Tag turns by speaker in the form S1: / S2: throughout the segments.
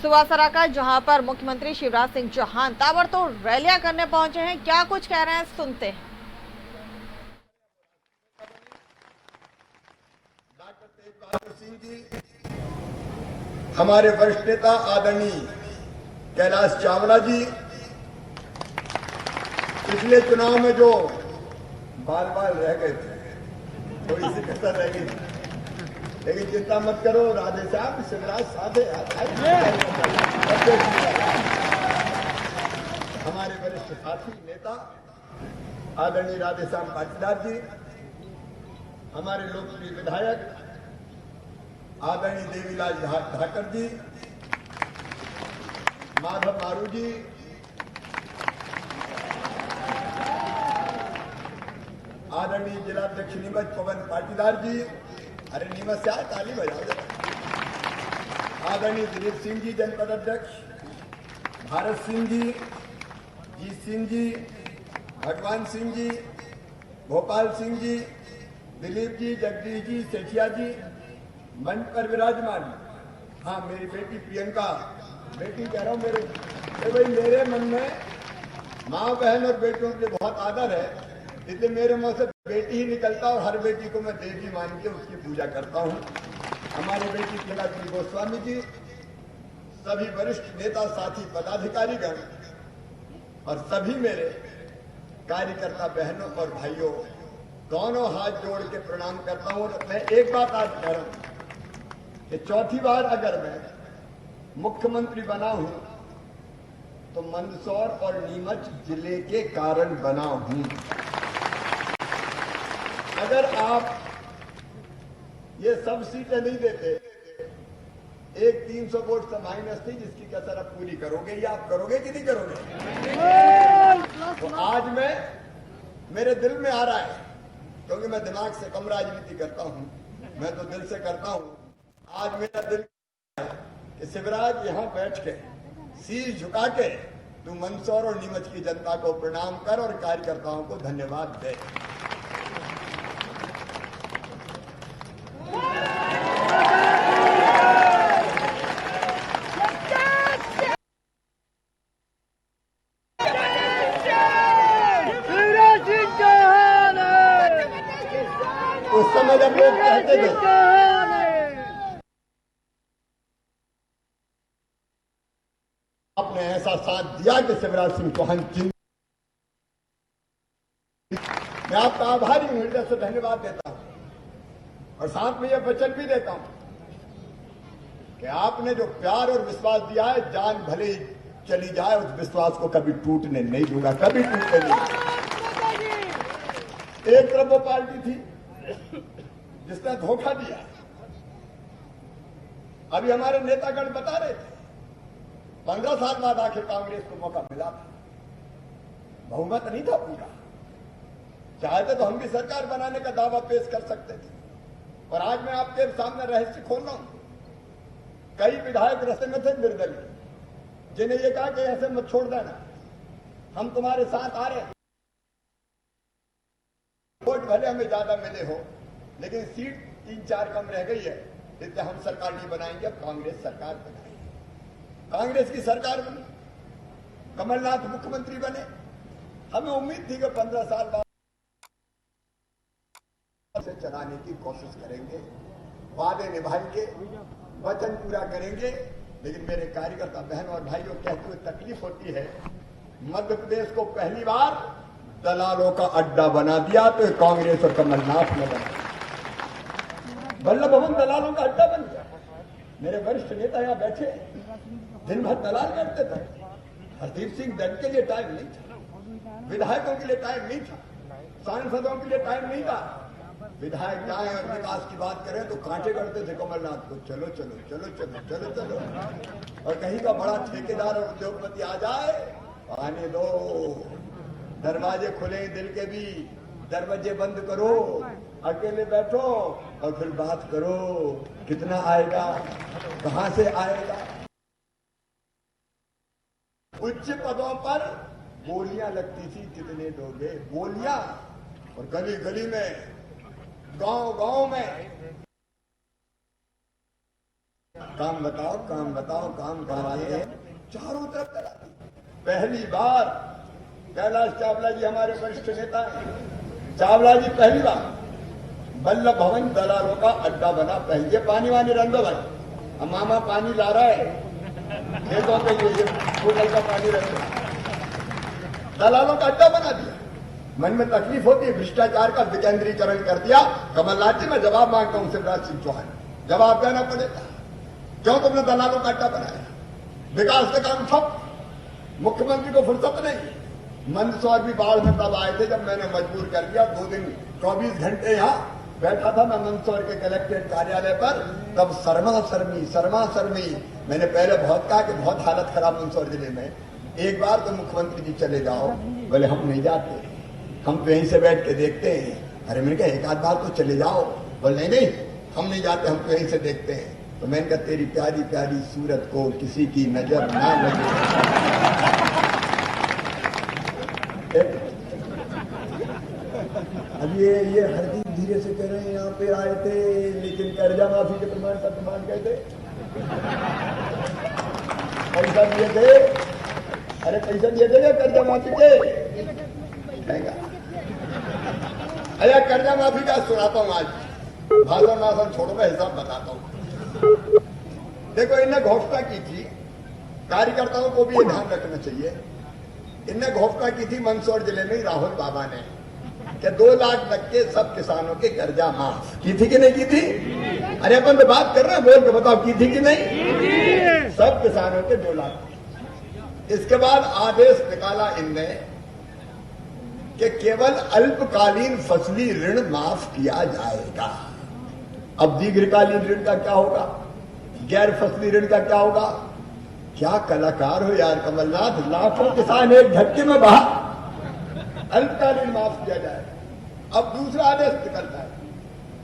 S1: मधुवासरा का, जहां पर मुख्यमंत्री शिवराज सिंह चौहान ताबड़तोड़ रैलियां करने पहुंचे हैं। क्या कुछ कह रहे हैं, सुनते हैं।
S2: डॉक्टर तेज बहादुर सिंह जी, हमारे वरिष्ठ नेता आदरणीय कैलाश चावला जी, पिछले चुनाव में जो बाल बाल रह गए थे, थोड़ी सी कसर रह गई, लेकिन चिंता मत करो, राधे साहब शिवराज साधे हमारे वरिष्ठ साथी नेता आदरणीय राधे श्याम पाटीदार जी, हमारे लोकप्रिय विधायक आदरणीय देवीलाल ठाकर जी, माधव मारू जी, आदरणीय जिलाध्यक्ष नीमच पवन पाटीदार जी, अरे नीमच से आए, ताली बजाओ। आदरणीय दिलीप सिंह जी जनपद अध्यक्ष, भारत सिंह जी, जीत सिंह जी, भगवान सिंह जी, भोपाल सिंह जी, दिलीप जी, जगदीश जी, सेठिया जी, मंच पर विराजमान। हाँ, मेरी बेटी प्रियंका, बेटी कह रहा हूँ, मेरे मन में माँ बहन और बेटियों के बहुत आदर है, इसलिए मेरे मुंह से बेटी ही निकलता और हर बेटी को मैं देवी मान के उसकी पूजा करता हूँ। हमारी बेटी तिलक गोस्वामी जी, सभी वरिष्ठ नेता साथी पदाधिकारीगण और सभी मेरे कार्यकर्ता बहनों और भाइयों, दोनों हाथ जोड़ के प्रणाम करता हूँ। मैं एक बात आज कह रहा हूँ कि चौथी बार अगर मैं मुख्यमंत्री बना हूं तो मंदसौर और नीमच जिले के कारण बना हूं। अगर आप ये सब सीटें नहीं देते, एक 300 वोट से माइनस थी जिसकी कसर आप पूरी करोगे, या आप करोगे कि नहीं करोगे? तो आज मेरे दिल में आ रहा है, क्योंकि मैं दिमाग से कम राजनीति करता हूं, मैं तो दिल से करता हूं। आज मेरा दिल है कि शिवराज यहां बैठ के शीश झुका के तू मंदसौर और नीमच की जनता को प्रणाम कर और कार्यकर्ताओं को धन्यवाद दे। उस समय जब लोग कहते थे आपने ऐसा साथ दिया कि शिवराज सिंह चौहान जिंदा, मैं आपका आभारी हूं, हृदय से धन्यवाद देता हूं और साथ में यह वचन भी देता हूं कि आपने जो प्यार और विश्वास दिया है, जान भले ही चली जाए उस विश्वास को कभी टूटने नहीं दूंगा, कभी टूटने नहीं दूंगा। एक तरफ वो पार्टी थी जिसने धोखा दिया, अभी हमारे नेतागण बता रहे थे 15 साल बाद आखिर कांग्रेस को मौका मिला था, बहुमत नहीं था पूरा, चाहते तो हम भी सरकार बनाने का दावा पेश कर सकते थे। और आज मैं आपके सामने रहस्य खोल रहा हूं, कई विधायक रस्ते में थे निर्दलीय, जिन्हें यह कहा कि ऐसे मत छोड़ देना, हम तुम्हारे साथ आ रहे हैं, वोट भले हमें ज्यादा मिले हो लेकिन सीट 3-4 कम रह गई है, इसलिए हम सरकार नहीं बनाएंगे, अब कांग्रेस सरकार बनाएगी। कांग्रेस की सरकार बनी, कमलनाथ मुख्यमंत्री बने, हमें उम्मीद थी कि 15 साल बाद से चलाने की कोशिश करेंगे, वादे निभाएंगे, वचन पूरा करेंगे। लेकिन मेरे कार्यकर्ता बहन और भाइयों, कहते हुए तकलीफ होती है, मध्य प्रदेश को पहली बार दलालों का अड्डा बना दिया तो कांग्रेस और कमलनाथ ने बना, वल्लभ भवन दलालों का अड्डा बन गया। मेरे वरिष्ठ नेता यहां बैठे दिन भर दलाल करते थे, हरदीप सिंह दत्त के लिए टाइम नहीं था, विधायकों के लिए टाइम नहीं था, सांसदों के लिए टाइम नहीं था। विधायक जाए और विकास की बात करें तो कांटे करते थे कमलनाथ को, चलो चलो चलो चलो चलो चलो, और कहीं का बड़ा ठेकेदार और उद्योगपति आ जाए, आने दो, दरवाजे खुले दिल के भी, दरवाजे बंद करो, अकेले बैठो और फिर बात करो, कितना आएगा, कहां से आएगा। उच्च पदों पर गोलियां लगती थी, कितने दोगे गोलियां, और गली गली में, गांव गांव में काम बताओ, काम बताओ, काम कहाँ है? चारों तरफ चला। पहली बार कैलाश चावला जी हमारे वरिष्ठ नेता हैं। चावला जी पहली बार वल्लभ भवन दलालों का अड्डा बना। पहले पानी वानी रख दो भाई, अब मामा पानी ला रहा है खेतों के लिए, बोतल का पानी रख दो। दलालों का अड्डा बना दिया। मन में तकलीफ होती है, भ्रष्टाचार का विकेंद्रीकरण कर दिया। कमलनाथ जी, मैं जवाब मांगता हूं शिवराज सिंह चौहान, जवाब देना पड़ेगा। क्यों तुमने दलालों का अड्डा बनाया? विकास के काम ठप, मुख्यमंत्री को फुर्सत नहीं। मंदसौर भी बाढ़ में तब आए थे जब मैंने मजबूर कर दिया। 2 दिन 24 घंटे यहाँ बैठा था मैं मंदसौर के कलेक्ट्रेट कार्यालय पर। तब शर्मा शर्मी मैंने पहले बहुत कहा कि बहुत हालत खराब मंदसौर जिले में, एक बार तो मुख्यमंत्री जी चले जाओ। बोले हम नहीं जाते, हम तो यहीं से बैठ के देखते हैं। अरे मैंने कहा एक आध बार तो चले जाओ। बोले नहीं हम नहीं जाते, हम तो यहीं से देखते हैं। तो मैंने कहा तेरी प्यारी प्यारी सूरत को किसी की नजर ना लगे। अब ये हरदीप धीरे से कह रहे हैं यहाँ पे आए थे लेकिन कर्जा माफी के प्रमाण पत्र मांग गए थे, पैसा दिए थे। अरे पैसा दिए थे क्या कर्जा माफी के? अरे कर्जा माफी का सुनाता हूँ आज, भाषण वासन छोड़ो, मैं हिसाब बताता हूँ। देखो इनने घोषणा की थी, कार्यकर्ताओं को भी ये ध्यान रखना चाहिए। इनने घोषणा की थी मंदसौर जिले में राहुल बाबा ने कि 2 लाख तक के सब किसानों के कर्जा माफ की थी कि नहीं की थी? अरे अपन तो बात कर रहे हैं, बोल के बताओ की थी कि नहीं? सब किसानों के 2 लाख। इसके बाद आदेश निकाला इनने कि केवल अल्पकालीन फसली ऋण माफ किया जाएगा। अब दीर्घकालीन ऋण का क्या होगा? गैर फसली ऋण का क्या होगा? क्या कलाकार हो यार कमलनाथ, लाखों किसान एक झटके में बहा। अल्पकालीन माफ किया जाएगा। अब दूसरा आदेश निकलता है,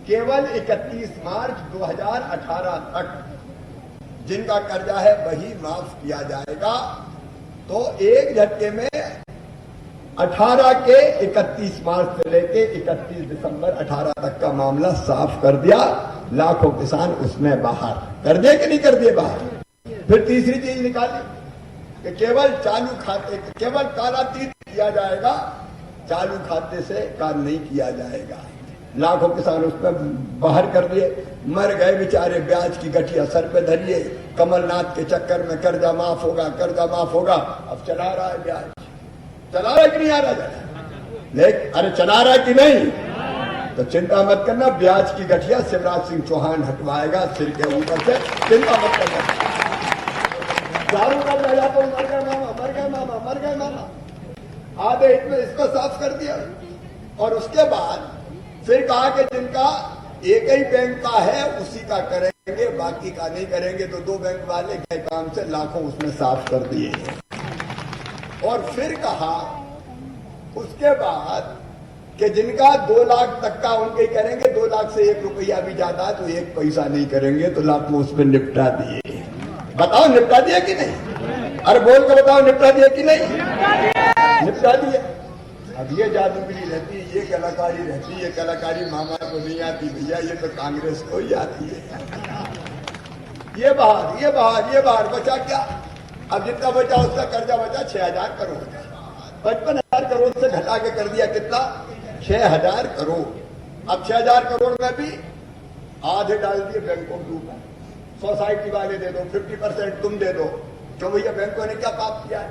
S2: केवल 31 मार्च 2018 तक जिनका कर्जा है वही माफ किया जाएगा। तो एक झटके में 18 के 31 मार्च से लेके 31 दिसंबर 18 तक का मामला साफ कर दिया। लाखों किसान उसमें बाहर कर दिए कि नहीं कर दिए बाहर। फिर तीसरी चीज निकाली कि केवल चालू खाते, केवल कालातीत किया जाएगा, चालू खाते से काम नहीं किया जाएगा। लाखों किसान उसमें बाहर कर दिए, मर गए बेचारे। ब्याज की गठिया सर पे धरिए, कमलनाथ के चक्कर में कर्जा माफ होगा, कर्जा माफ होगा। अब चला रहा है ब्याज, चला रहा है कि नहीं आ रहा? लेकिन अरे चला रहा है कि नहीं? तो चिंता मत करना, ब्याज की गठिया शिवराज सिंह चौहान हटवाएगा सिर के ऊपर से, चिंता मत करना। दारू का रह जाता हूं, मर गए मामा, मर गए मामा, मर गए मामा। आधे इसमें इसको साफ कर दिया। और उसके बाद फिर कहा कि जिनका एक ही बैंक का है उसी का करेंगे, बाकी का नहीं करेंगे। तो 2 बैंक वाले के काम से लाखों उसमें साफ कर दिए। और फिर कहा उसके बाद कि जिनका 2 लाख तक का उनके करेंगे, 2 लाख से 1 रुपया भी ज्यादा है तो 1 पैसा नहीं करेंगे। तो लाखों उसमें निपटा दिए। बताओ निपटा दिया कि नहीं? अरे बोल के बताओ निपटा दिया कि नहीं? निपटा दिया। अब ये जादूगरी रहती है, ये कलाकारी रहती है। ये कलाकारी मामा को नहीं आती भैया, ये तो कांग्रेस को ही आती है। ये बाहर बचा क्या? अब जितना बचा उसका कर्जा बचा 6000 करोड़ का। 55,000 करोड़ से घटा के कर दिया कितना? 6000 करोड़। अब 6000 करोड़ में भी आधे डाल दिए बैंकों के ऊपर। सोसाइटी वाले दे दो, 50% तुम दे दो। क्यों भैया, बैंकों ने क्या पाप किया है?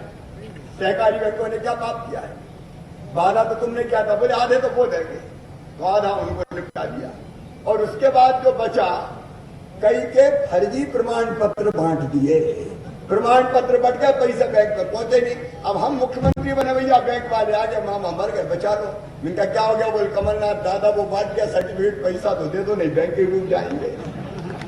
S2: सहकारी बैंकों ने क्या पाप किया है? वादा तो तुमने किया था, बोले आधे तो वो देंगे, तो आधा उनको निपटा दिया। और उसके बाद जो बचा, कई के फर्जी प्रमाण पत्र बांट दिए। प्रमाण पत्र बट गए, पैसे बैंक पर पहुंचे नहीं। अब हम मुख्यमंत्री बने भैया, बैंक वाले आ गए, मामा मर गए, बचा लो। इनका क्या हो गया? बोल कमलनाथ दादा वो बांट गया सर्टिफिकेट, पैसा तो दे दो, नहीं बैंक के डूब जाएंगे।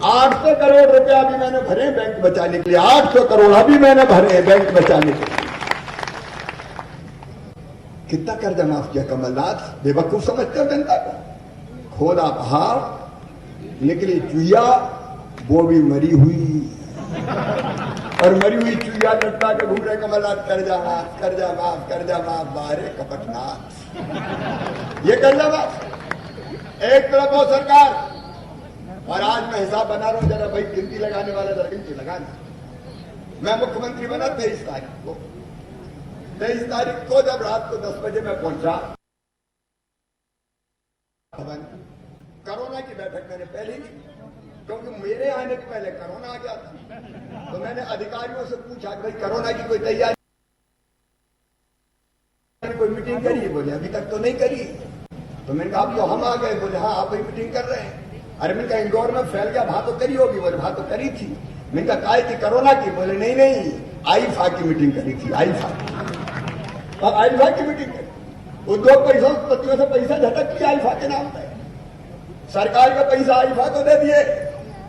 S2: 800 करोड़ रुपया अभी मैंने भरे बैंक बचाने के लिए। 800 करोड़ अभी मैंने भरे बैंक बचाने के लिए। कितना कर्जा माफ किया कमलनाथ? बेवकूफ समझते हो जनता को? खोदा पहाड़, निकली चुईया, वो भी मरी हुई। और मरी हुई चुईया लटका के घूम रहे कमलनाथ, कर्जा माफ, कर्जा माफ, कर्जा माफ। बारे कपटनाथ, ये कर्जा माफ। एक तरफ वो सरकार और आज मैं हिसाब बना रहा हूं, जरा भाई गिनती लगाने वाला जरा गिनती लगाना। मैं मुख्यमंत्री बना 23 तारीख को। 23 तारीख को जब रात को 10 बजे मैं पहुंचा, कोरोना की बैठक मैंने पहले की, क्योंकि मेरे आने के पहले कोरोना आ गया था। तो मैंने अधिकारियों से पूछा कि भाई कोरोना की कोई तैयारी, कोई मीटिंग करी? बोले अभी तक तो नहीं करी। तो मैंने कहा अब तो हम आ गए। बोले हाँ आप ही मीटिंग कर रहे हैं। अरे मैंने कहा इंदौर में फैल गया, वहां तो करी होगी। बोले वहां तो करी थी। मैंने कहा काय की? कोरोना की? बोले नहीं नहीं, आईफा की मीटिंग करी थी, आईफा। और आईफा की मीटिंग करी, उद्योगपतियों से पैसा झटक लिया आईफा के नाम पे, सरकार का पैसा आईफा को दे दिए।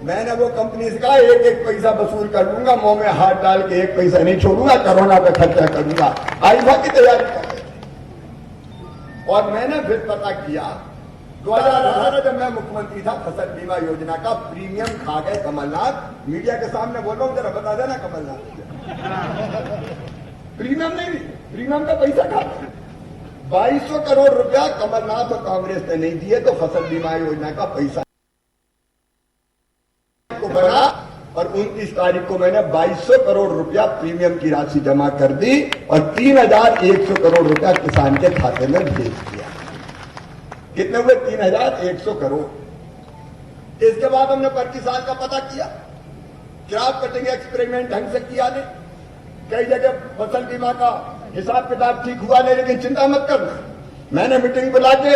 S2: मैंने वो कंपनी से कहा एक एक पैसा वसूल कर लूंगा, मुंह में हाथ डाल के एक पैसा नहीं छोड़ूंगा, कोरोना पे खर्चा करूंगा। आईफा की तैयारी कर। और मैंने फिर पता किया 2018 जब मैं मुख्यमंत्री था, फसल बीमा योजना का प्रीमियम खा गए कमलनाथ। मीडिया के सामने बोल रहा हूं, जरा बता देना कमलनाथ। प्रीमियम नहीं, प्रीमियम का पैसा खा गए। 2200 करोड़ रुपया कमलनाथ और कांग्रेस ने नहीं दिए, तो फसल बीमा योजना का पैसा को बना। और 29 तारीख को मैंने 2200 करोड़ रुपया प्रीमियम की राशि जमा कर दी और 3100 करोड़ रुपया किसान के खाते में भेज दिया। कितने हुए? 3100 करोड़। इसके बाद हमने पर किसान का पता किया, क्रॉप कटिंग एक्सपेरिमेंट ढंग से किया नहीं। कई जगह फसल बीमा का हिसाब किताब ठीक हुआ नहीं, लेकिन चिंता मत करना, मैंने मीटिंग बुला के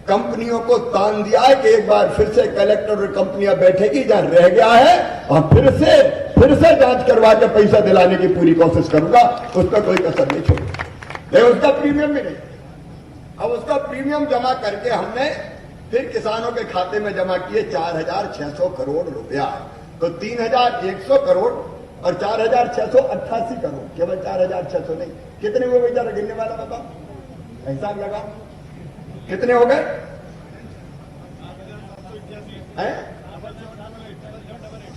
S2: कंपनियों को तान दिया है कि एक बार फिर से कलेक्टर और कंपनियां बैठेगी, जहां रह गया है और फिर से जांच करवा के पैसा दिलाने की पूरी कोशिश करूंगा। उस पर कोई कसर नहीं छोड़ूंगा। लेकिन उसका प्रीमियम भी नहीं। अब उसका प्रीमियम जमा करके हमने फिर किसानों के खाते में जमा किए 4600 करोड़ रुपया। तो 3100 करोड़ और 4688 करोड़, केवल 4600 नहीं। कितने हुए भैया गिनने वाला बताओ, हिसाब लगा कितने हो गए?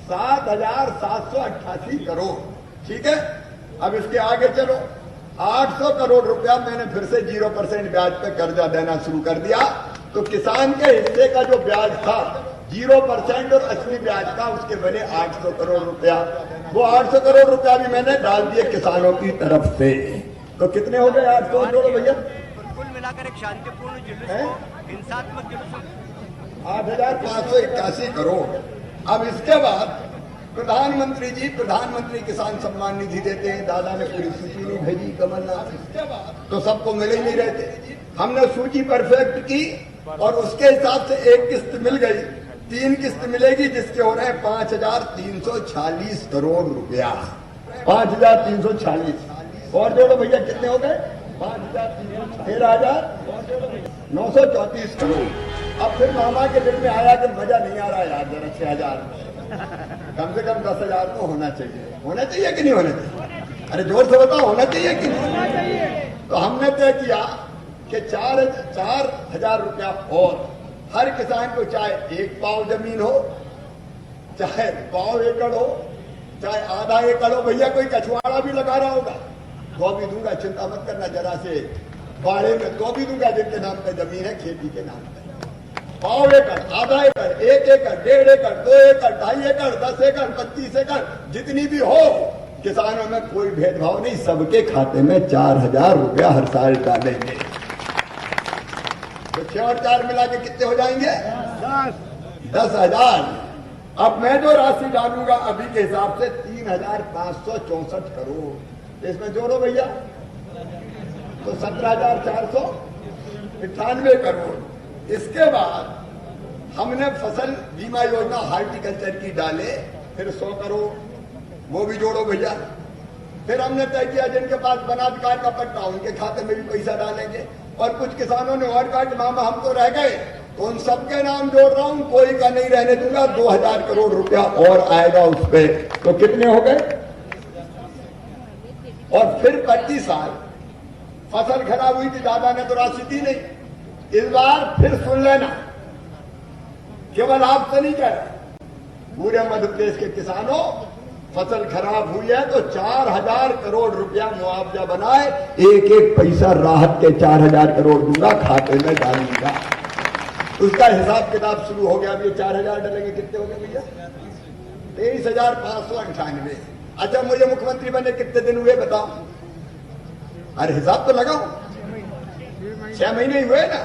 S2: 7788 करोड़। ठीक है, अब इसके आगे चलो। 800 करोड़ रुपया मैंने फिर से 0% ब्याज पे कर्जा देना शुरू कर दिया। तो किसान के हिस्से का जो ब्याज था 0% और असली ब्याज का, उसके बने 800 करोड़ रुपया। वो 800 करोड़ रुपया भी मैंने डाल दिए किसानों की तरफ से। तो कितने हो गए? 800 करोड़ भैया।
S3: कुल मिलाकर एक शांतिपूर्ण जुलूस को, हिंसात्मक जुलूस
S2: 8581 करोड़। अब इसके बाद प्रधानमंत्री जी प्रधानमंत्री किसान सम्मान निधि देते हैं। दादा ने पूरी सूची नहीं भेजी कमलनाथ, तो सबको मिल ही नहीं रहते। हमने सूची परफेक्ट की और उसके हिसाब से एक किस्त मिल गई, 3 किस्त मिलेगी, जिसके हो रहे हैं 5346 करोड़ रुपया। 5346 और जोड़ो भैया, कितने हो गए? 13,934 करोड़। अब फिर मामा के दिल में आया कि मजा नहीं आ रहा यार, जरा 6000 कम से कम 10,000 तो होना चाहिए। होना चाहिए कि नहीं होना चाहिए? अरे जोर से बताओ, होना चाहिए कि नहीं होना चाहिए? तो हमने तय किया कि 4,000 रुपया और हर किसान को, चाहे 1 पाव जमीन हो, चाहे 1 एकड़ हो, चाहे आधा एकड़ हो। भैया कोई कछुआड़ा भी लगा रहा होगा तो भी दूंगा, चिंता मत करना। जरा से बाड़े में तो भी दूंगा, जिनके नाम पे जमीन है खेती के नाम पे। 1 एकड़, आधा एकड़, 1 एकड़, 1.5 एकड़, 2 एकड़, 2.5 एकड़, 10 एकड़, 25 एकड़, जितनी भी हो, किसानों में कोई भेदभाव नहीं। सबके खाते में 4,000 रुपया हर साल डालेंगे। तो 6 और 4 मिला के कितने हो जाएंगे? 10,000। अब मैं जो राशि डालूंगा अभी के हिसाब से 3,564 करोड़। इसमें जोड़ो भैया, तो 17,498 करोड़। इसके बाद हमने फसल बीमा योजना हार्टिकल्चर की डाले, फिर 100 करोड़, वो भी जोड़ो भैया। फिर हमने तय किया जिनके पास वनाधिकार का पट्टा, उनके खाते में भी पैसा डालेंगे। और कुछ किसानों ने और कहा कि मामा हम तो रह गए, तो उन सबके नाम जोड़ रहा हूं, कोई का नहीं रहने दूंगा। 2,000 करोड़ रुपया और आएगा उस पे। तो कितने हो गए? और फिर 25 साल फसल खराब हुई थी, दादा ने तो राशि दी नहीं। इस बार फिर सुन लेना, केवल आपसे नहीं कह रहा, पूरे मध्य प्रदेश के किसानों, फसल खराब हुई है तो 4,000 करोड़ रुपया मुआवजा बनाए, एक एक पैसा राहत के 4,000 करोड़ दूंगा, खाते में डालूंगा। उसका हिसाब किताब शुरू हो गया। अब ये 4000 डलेंगे, कितने हो गए भैया? 23,598। अच्छा, मुझे मुख्यमंत्री बने कितने दिन हुए बताओ? अरे हिसाब तो लगाओ, 6 महीने ही हुए ना।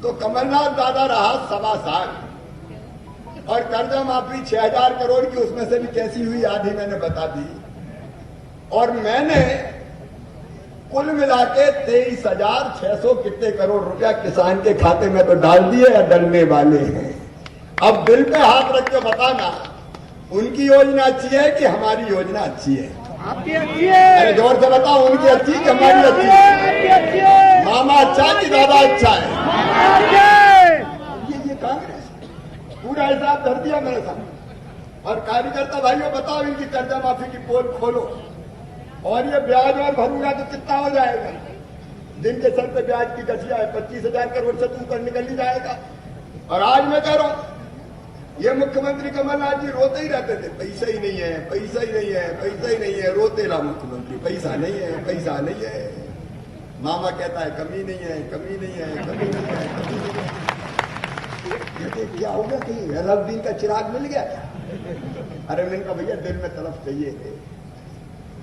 S2: तो कमलनाथ दादा रहा 1.25 साल, और कर्जा माफी 6000 करोड़ की, उसमें से भी कैसी हुई आधी मैंने बता दी। और मैंने कुल मिला के 23,600 कितने करोड़ रुपया किसान के खाते में तो डाल दिए या डलने वाले हैं। अब दिल पे हाथ रख के बताना, उनकी योजना अच्छी है कि हमारी योजना अच्छी है?
S4: आपकी अच्छी है।
S2: अरे जोर से बताओ, उनकी अच्छी कि हमारी अच्छी है? मामा अच्छा है कि दादा अच्छा है? ये कांग्रेस पूरा हिसाब धर दिया मेरे साथ। और कार्यकर्ता भाइयों बताओ, इनकी कर्जा माफी की पोल खोलो, और ये ब्याज और भरूंगा तो कितना हो जाएगा? जिनके सर पे ब्याज की गठिया है 25,000 करोड़ से तू ऊपर निकल ही जाएगा। और आज मैं कह रहा हूं, ये मुख्यमंत्री कमलनाथ जी रोते ही रहते थे, पैसा ही नहीं है, पैसा ही नहीं है, पैसा ही नहीं है, रोते रहा मुख्यमंत्री, पैसा नहीं है, पैसा नहीं है। मामा कहता है कमी नहीं है, कमी नहीं है, कमी नहीं है, कमी नहीं है। कहते क्या हो गया, कहीं अलाउद्दीन का चिराग मिल गया क्या? अरे मैंने कहा भैया दिल में तड़प चाहिए थे,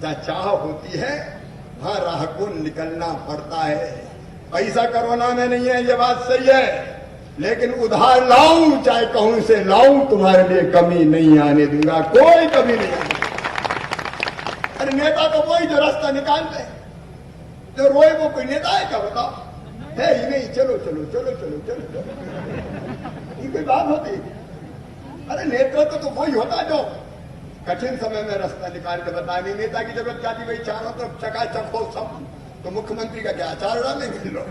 S2: जहां चाह होती है वहां राह को निकलना पड़ता है। पैसा कोरोना में नहीं है, ये बात सही है, लेकिन उधार लाऊं चाहे कहूं से लाऊं, तुम्हारे लिए कमी नहीं आने दूंगा, कोई कमी नहीं आने। अरे नेता तो वही जो रास्ता निकालते हैं, जो रोए वो कोई नेता है क्या बताओ? है ही नहीं, चलो चलो चलो चलो चलो चलो, ये कोई बात होती? अरे नेतृत्व तो वही होता जो कठिन समय में रास्ता निकाल के बताने। नेता की जरूरत क्या थी भाई? चारों तरफ चकाचक हो सब, तो मुख्यमंत्री का क्या आचार डालेंगे लोग?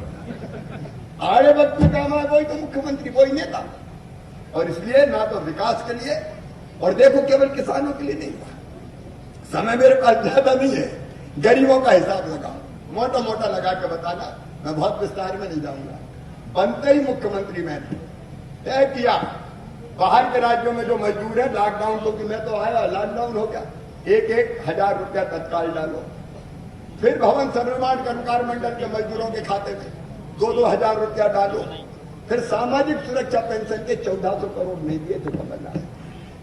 S2: आड़े वक्त में काम आए वही तो मुख्यमंत्री, वही नेता। और इसलिए ना तो विकास के लिए, और देखो केवल किसानों के लिए नहीं, समय मेरे पास ज्यादा नहीं है, गरीबों का हिसाब लगाओ, मोटा मोटा लगा के बताना, मैं बहुत विस्तार में नहीं जाऊंगा। बनते ही मुख्यमंत्री मैंने तय किया, बाहर के राज्यों में जो मजदूर है लॉकडाउन तो, कि मैं तो आया लॉकडाउन हो गया, 1,000 रुपया तत्काल डालो। फिर भवन निर्माण कर्मकार मंडल के मजदूरों के खाते में 2,000 रुपया डालो। फिर सामाजिक सुरक्षा पेंशन के 1,400 करोड़ नहीं दिए थे कमलनाथ,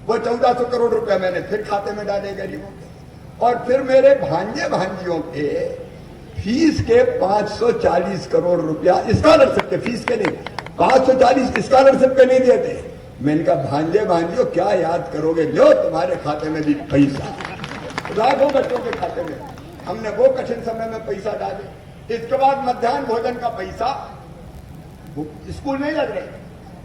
S2: वो 1,400 करोड़ रुपया मैंने फिर खाते में डाले गरीबों के। और फिर मेरे भांजे भांजियों के फीस के 540 करोड़ रुपया स्कॉलरशिप के, फीस के नहीं, 540 स्कॉलरशिप के नहीं दिए थे। मैंने कहा भांजे भांजियों क्या याद करोगे, लो तुम्हारे खाते में भी पैसा, लाखों बच्चों के खाते में हमने वो कठिन समय में पैसा डाले। इसके बाद मध्याह्न भोजन का पैसा, स्कूल नहीं लग रहे,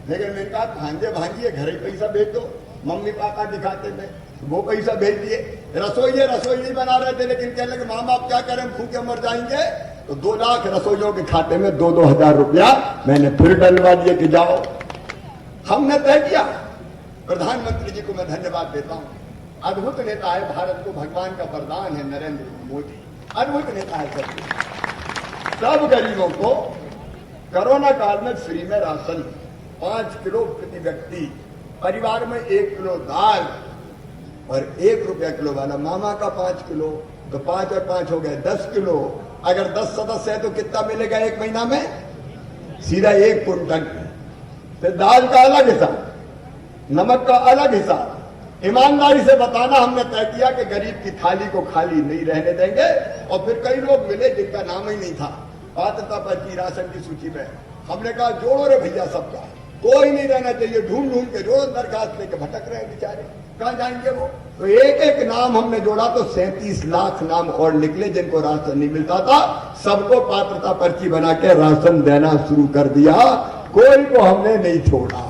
S2: लेकिन मैंने कहा भांजे भांजिए घर ही पैसा भेज दो, मम्मी पापा के खाते में, वो पैसा भेज दिए। रसोई नहीं बना रहे थे, लेकिन कहने लगे मामा आप क्या करें, भूखे मर जाएंगे, तो 2 लाख रसोइयों के खाते में 2-2 हजार रुपया मैंने फिर डलवा दिए कि जाओ। हमने तय किया। प्रधानमंत्री जी को मैं धन्यवाद देता हूं, अद्भुत नेता है, भारत को भगवान का वरदान है नरेंद्र मोदी, अद्भुत नेता है। सब गरीबों को कोरोना काल में फ्री में राशन, 5 किलो प्रति व्यक्ति, परिवार में 1 किलो दाल और 1 रुपया किलो वाला। मामा का 5 किलो, तो 5 और 5 हो गए 10 किलो। अगर 10 सदस्य है तो कितना मिलेगा 1 महीना में? सीधा 1 क्विंटल। फिर दाल का अलग हिसाब, नमक का अलग हिसाब। ईमानदारी से बताना, हमने तय किया कि गरीब की थाली को खाली नहीं रहने देंगे। और फिर कई लोग मिले जिनका नाम ही नहीं था पात्रता पर्ची राशन की सूची में, हमने कहा जोड़ो रे भैया सबका, कोई नहीं रहना चाहिए। ढूंढ ढूंढ के रोज दरखास्त लेके भटक रहे बेचारे, कहां जाएंगे वो? तो एक एक नाम हमने जोड़ा तो 37 लाख नाम और निकले जिनको राशन नहीं मिलता था। सबको पात्रता पर्ची बना के राशन देना शुरू कर दिया, कोई को हमने नहीं छोड़ा।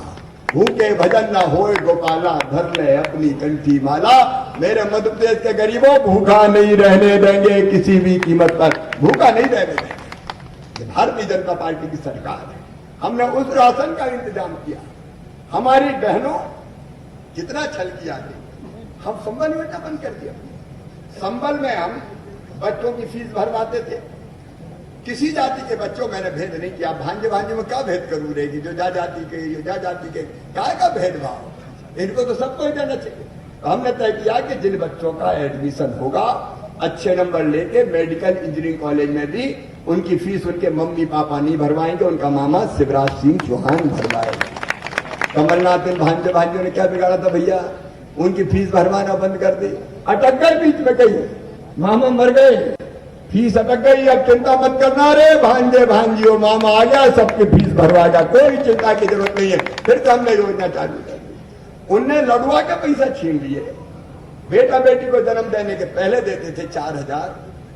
S2: भूखे भजन ना होए गोपाला, धर ले अपनी कंठी माला। मेरे मध्य प्रदेश के गरीबों, भूखा नहीं रहने देंगे किसी भी कीमत पर, भूखा नहीं रहने देंगे। भारतीय जनता पार्टी की सरकार है, हमने उस राशन का इंतजाम किया। हमारी बहनों कितना छल किया कि हम संबल योजना बंद कर दिया। संबल में हम बच्चों की फीस भरवाते थे, किसी जाति के बच्चों मैंने भेद नहीं किया। भांजे भांजे में क्या भेद करूं रहेगी, जो जा जाति के, जो जा जाति के, क्या का भेदभाव? इनको तो सबको ही जाना चाहिए। तो हमने तय किया कि जिन बच्चों का एडमिशन होगा अच्छे नंबर लेके मेडिकल इंजीनियरिंग कॉलेज में भी उनकी फीस उनके मम्मी पापा नहीं भरवाएंगे, उनका मामा शिवराज सिंह चौहान भरवाएंगे। कमलनाथ इन भांजे भांजियों ने क्या बिगाड़ा था भैया? उनकी फीस भरवाना बंद कर दी, अटक गए बीच में, कहीं मामा मर गए, फीस अटक गई। अब चिंता मत करना रे भांजे भांजियों, मामा आ गया, सबकी फीस भरवाएगा, कोई चिंता की जरूरत नहीं है। फिर से हमने योजना चालू कर दी। उनने लड़ुआ के पैसा छीन लिए। बेटा बेटी को जन्म देने के पहले देते थे 4,000,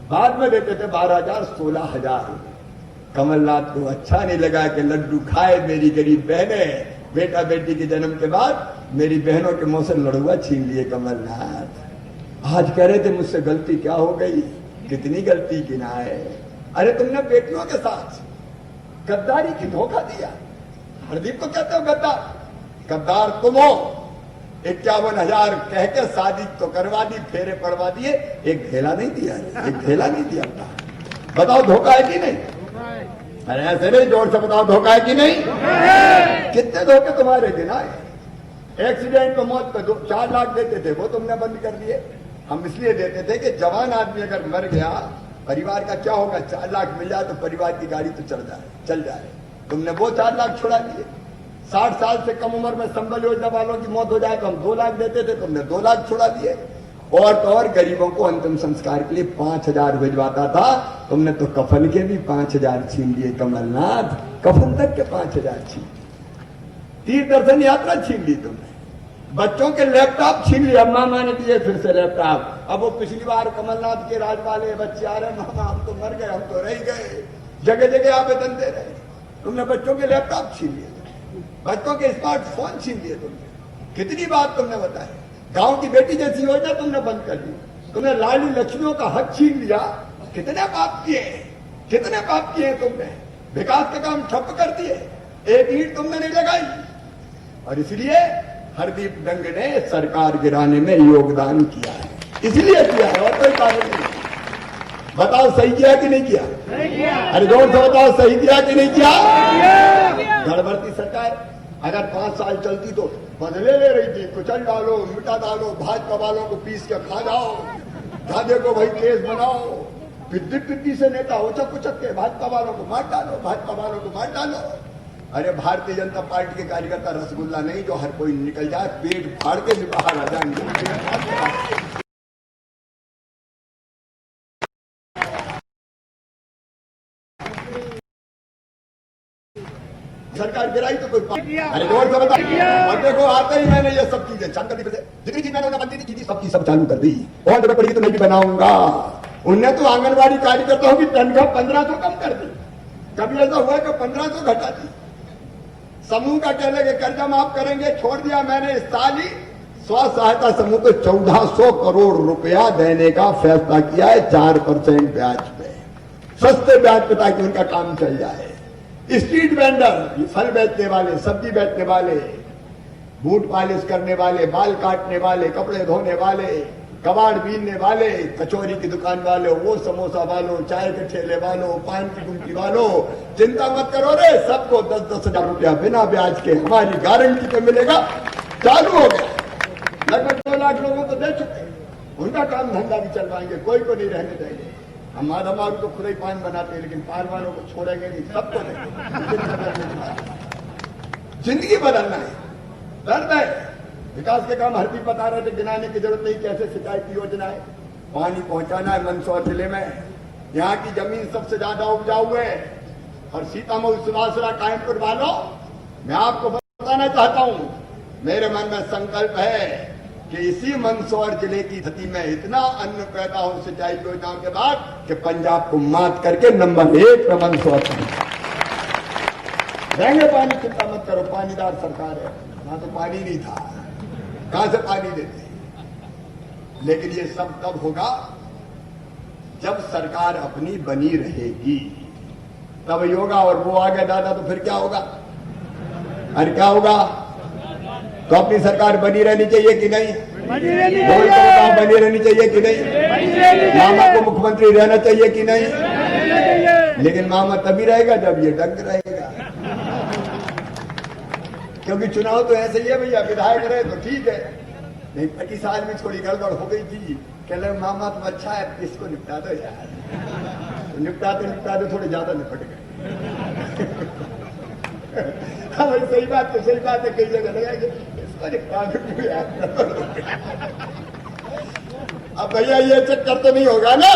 S2: बाद में देते थे 12,000, 16,000। कमलनाथ को अच्छा नहीं लगा कि लड्डू खाए मेरी गरीब बहनें। बेटा बेटी के जन्म के बाद मेरी बहनों के मुंह से लड़ुआ छीन लिए कमलनाथ। आज कह रहे थे मुझसे गलती क्या हो गई, कितनी गलती गिनाए। अरे तुमने बेटियों के साथ गद्दारी की, धोखा दिया। प्रदीप को कहते हो गद्दार? गद्दार तुम हो। 51,000 कह के शादी तो करवा दी, फेरे पड़वा दिए, एक ढेला नहीं दिया, एक ढेला नहीं दिया। बताओ धोखा है कि नहीं? अरे ऐसे नहीं, जोर से बताओ धोखा है कि नहीं? कितने धोखे तुम्हारे गिनाए। एक्सीडेंट में मौत पे 4 लाख देते थे, वो तुमने बंद कर दिए। हम इसलिए देते थे कि जवान आदमी अगर मर गया, परिवार का क्या होगा? 4 लाख मिल जाए तो परिवार की गाड़ी तो चल जाए। तुमने वो 4 लाख छुड़ा दिए। 60 साल से कम उम्र में संबल योजना वालों की मौत हो जाए तो हम 2 लाख देते थे, तुमने 2 लाख छुड़ा दिए। और तो और गरीबों को अंतिम संस्कार के लिए 5,000 भिजवाता था, तुमने तो कफन के भी 5,000 छीन लिए कमलनाथ। कफन तक के 5,000 छीन। तीर्थ दर्शन यात्रा छीन ली तुमने। बच्चों के लैपटॉप छीन लिया, मामा ने दिए फिर से लैपटॉप। अब वो पिछली बार कमलनाथ के राज वाले बच्चे आ रहे, मामा हम तो मर गए, हम तो रह गए, जगह जगह आवेदन दे रहे। तुमने बच्चों के लैपटॉप छीन लिए, बच्चों के स्मार्टफोन छीन लिए तुमने। कितनी बात तुमने बताई। गांव की बेटी जैसी योजना तुमने बंद कर दी। तुमने लाली लक्ष्मियों का हक छीन लिया। कितने पाप किए, कितने पाप किए तुमने। विकास के काम ठप कर दिए, एक ईंट तुमने नहीं लगाई। और इसलिए हरदीप डंग ने सरकार गिराने में योगदान किया है, इसलिए किया है, और कोई कारण नहीं। बताओ सही किया कि नहीं किया? अरे जोर से बताओ सही किया कि नहीं किया? गड़बड़ती सरकार अगर 5 साल चलती तो बदले ले रही थी। कुचल डालो, मिटा डालो, भाजपा वालों को पीस के खा जाओ, दादे को भाई केस बनाओ, पिद्दी से नेता उचक उचक के भाजपा वालों को मार डालो, भाजपा वालों को मार डालो। अरे भारतीय जनता पार्टी के कार्यकर्ता रसगुल्ला नहीं जो हर कोई निकल जाए, पेट फाड़ के भी बाहर आ जाएंगे। सरकार गिराई तो कोई अरे जोर से बता। और देखो आते ही मैंने ये सब चीजें जानकारी जितनी चीज मैंने बनती थी सबकी सब चालू कर दी। और जरूरत पड़ेगी तो मैं भी बनाऊंगा। उनने तो आंगनबाड़ी कार्यकर्ताओं की तनख्वाह 1,500 कम कर दी। कभी ऐसा हुआ कि 1,500 घटा दी। समूह का कह लगे कर्जा माफ करेंगे, छोड़ दिया मैंने। इस साल ही स्व सहायता समूह को 1,400 करोड़ रुपया देने का फैसला किया है 4% ब्याज पे, सस्ते ब्याज पे, ताकि उनका काम चल जाए। स्ट्रीट वेंडर, फल बेचने वाले, सब्जी बेचने वाले, बूट पॉलिश करने वाले, बाल काटने वाले, कपड़े धोने वाले, कबाड़ बीनने वाले, कचौरी की दुकान वालों, वो समोसा वालों, चाय के ठेले वालों, पान की गुमटी वालों, चिंता मत करो रे, सबको 10-10 हजार रुपया बिना ब्याज के हमारी गारंटी पे मिलेगा। चालू हो गया। लगभग 2 लाख लोगों को दे चुके। उनका काम धंधा भी चलवाएंगे, कोई को नहीं रहने देंगे। हम आधा मारू तो खुद ही पान बनाते हैं, लेकिन पान वालों को छोड़ेंगे नहीं, सबको देंगे। जिंदगी बदलना है, दर्द है। विकास के काम हरदीप बता रहे थे, गिनाने की जरूरत नहीं। कैसे सिंचाई की योजना है, पानी पहुंचाना है मंदसौर जिले में। यहाँ की जमीन सबसे ज्यादा उपजाऊ है। और सीतामऊ, सुभाषरा, कायमपुर वालों, मैं आपको बताना चाहता हूँ, मेरे मन में संकल्प है कि इसी मंदसौर जिले की धरती में इतना अन्न पैदा हो सिंचाई योजनाओं के बाद कि पंजाब को मात करके नंबर 1 पे मंदसौर देंगे पानी। चिंता मत करो, पानीदार सरकार है। वहां तो पानी नहीं था, कहां से पानी देते। लेकिन ये सब तब होगा जब सरकार अपनी बनी रहेगी, तब ही होगा। और वो आ गया दादा तो फिर क्या होगा? अरे क्या होगा? तो अपनी सरकार बनी रहनी चाहिए कि नहीं? बनी रहनी चाहिए कि नहीं? मामा को मुख्यमंत्री रहना चाहिए कि नहीं? लेकिन मामा तभी रहेगा जब ये डंग रहेगा। क्योंकि चुनाव तो ऐसे ही है भैया, विधायक रहे तो ठीक है, नहीं 25 साल में थोड़ी गड़बड़ हो गई थी। कह रहे मामा तुम अच्छा है, इसको निपटा दो यार। निपटाते थोड़े ज्यादा निपट गए। हाँ भाई सही बात है, कई जगह लगाएंगे इसको निपटा दो यार। अब भैया ये चक्कर तो नहीं होगा ना।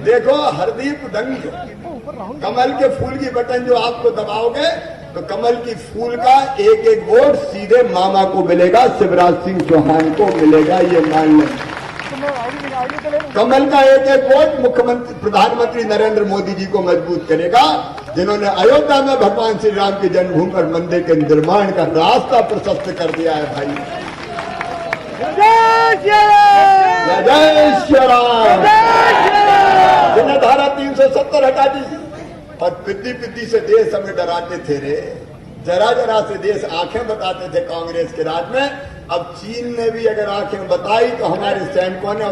S2: देखो हरदीप डंग कमल के फूल की बटन जो आपको दबाओगे तो कमल की फूल का एक एक वोट सीधे मामा को मिलेगा, शिवराज सिंह चौहान को मिलेगा, ये मान लें। कमल का एक एक वोट मुख्यमंत्री प्रधानमंत्री नरेंद्र मोदी जी को मजबूत करेगा, जिन्होंने अयोध्या में भगवान श्री राम की जन्मभूमि पर मंदिर के निर्माण का रास्ता प्रशस्त कर दिया है भाई। जय श्री राम। जिन्हें धारा 370 हटा दी और पिद्दी से देश हमें डराते थे रे, जरा से देश आंखें बताते थे कांग्रेस के राज में। अब चीन ने भी अगर आंखें बताई तो हमारे सैनिकों ने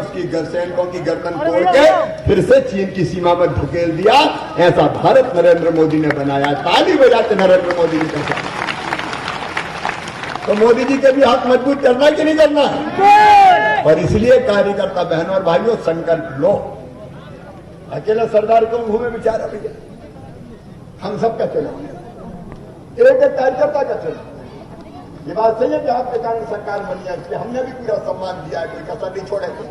S2: सैनिकों की गर्दन तोड़ के फिर से चीन की सीमा में ढुकेल दिया। ऐसा भारत नरेंद्र मोदी ने बनाया। ताली बजाते नरेंद्र मोदी जी का। तो मोदी जी के भी हाथ मजबूत करना कि नहीं करना है? और इसलिए कार्यकर्ता बहनों और भाइयों संकल्प लो। अकेला सरदार क्यों घूमे बेचारा भैया, हम सबका चुनाव, एक एक कार्यकर्ता का चुनाव। ये बात सही है कि आपके कारण सरकार बनी है, इसलिए हमने भी पूरा सम्मान दिया है, कोई कसर नहीं छोड़ेंगे,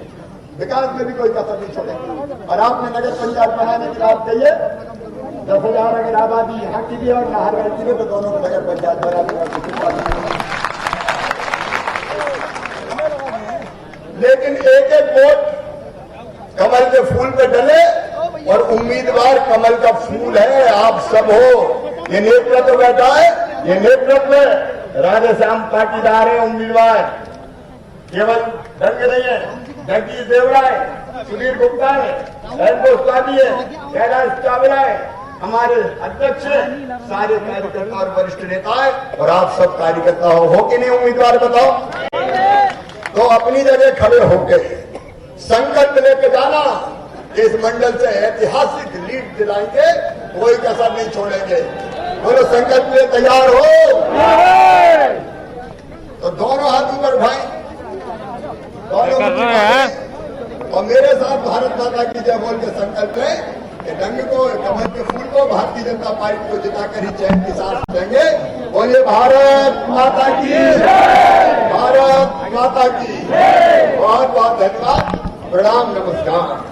S2: विकास में भी कोई कसर नहीं छोड़ेंगे। और आपने नगर पंचायत बनाने की बात कही है, 10,000 अगर आबादी यहाँ की भी और नाहरगढ़ की भी तो दोनों को नगर पंचायत बनाने। लेकिन एक एक वोट कमल के फूल पे डले और उम्मीदवार कमल का फूल है, आप सब हो। ये नेतृत्व बैठा है, ये नेतृत्व राधेश्याम पाटीदार है उम्मीदवार, केवल डंग नहीं है, जगदीश देवड़ा है, सुधीर गुप्ता है, गोस्वामी है, कैलाश चावला है, हमारे अध्यक्ष सारे कार्यकर्ता और वरिष्ठ नेता है। और आप सब कार्यकर्ता हो कि नहीं उम्मीदवार बताओ? तो अपनी जगह खड़े होकर संकल्प लेके जाना, इस मंडल से ऐतिहासिक लीड दिलाएंगे, कोई कसर नहीं छोड़ेंगे। बोलो संकल्प लिए तैयार हो? तो दोनों हाथ ऊपर उठाएं, दोनों और मेरे साथ भारत माता की जय बोल के संकल्प लें कि डंग को, कमल के फूल को भारतीय जनता पार्टी को जिताकर ही चैन की सांस देंगे। बोलिए भारत माता की, भारत माता की। बहुत बहुत धन्यवाद, प्रणाम, नमस्कार।